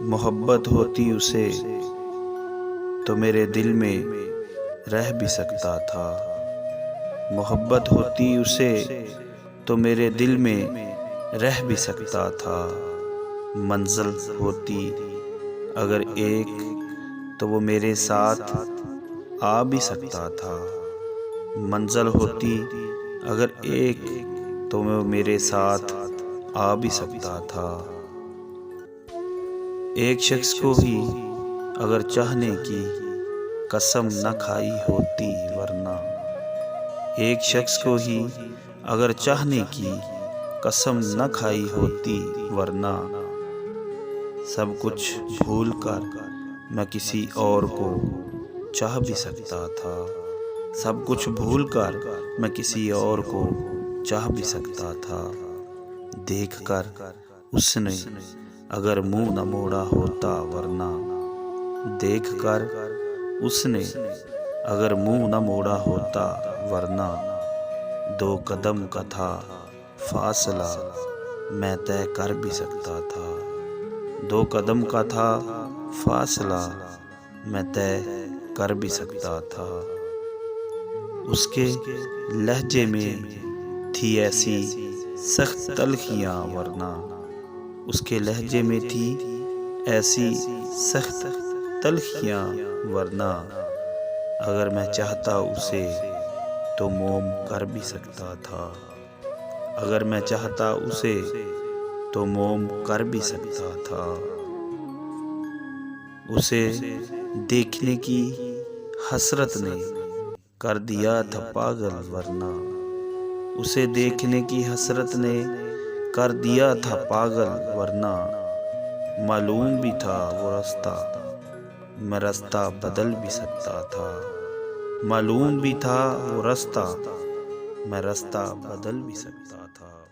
मोहब्बत होती उसे तो मेरे दिल में रह भी सकता था। मोहब्बत होती उसे तो मेरे दिल में रह भी सकता था। मंजिल होती अगर एक तो वो मेरे साथ आ भी सकता था। मंजिल होती अगर एक तो वो मेरे साथ आ भी सकता था। एक शख्स को ही अगर चाहने की कसम न खाई होती वरना, एक शख्स को ही अगर चाहने की कसम न खाई होती वरना, सब कुछ भूल कर मैं किसी और को चाह भी सकता था। सब कुछ भूल कर मैं किसी और को चाह भी सकता था। देख कर उसने अगर मुंह न मोड़ा होता वरना, देख कर उसने अगर मुंह न मोड़ा होता वरना, 2 कदम का था फासला मैं तय कर भी सकता था। 2 कदम का था फासला मैं तय कर भी सकता था। उसके लहजे में थी ऐसी सख्त तलखियाँ वरना, उसके लहजे में थी ऐसी सख्त तलखियाँ वरना, अगर मैं चाहता उसे तो मोम कर भी सकता था। अगर मैं चाहता उसे तो मोम कर भी सकता था। उसे देखने की हसरत ने कर दिया था पागल वरना, उसे देखने की हसरत ने कर दिया था पागल वरना, मालूम भी था वो रास्ता मैं रास्ता बदल भी सकता था। मालूम भी था वो रास्ता मैं रास्ता बदल भी सकता था।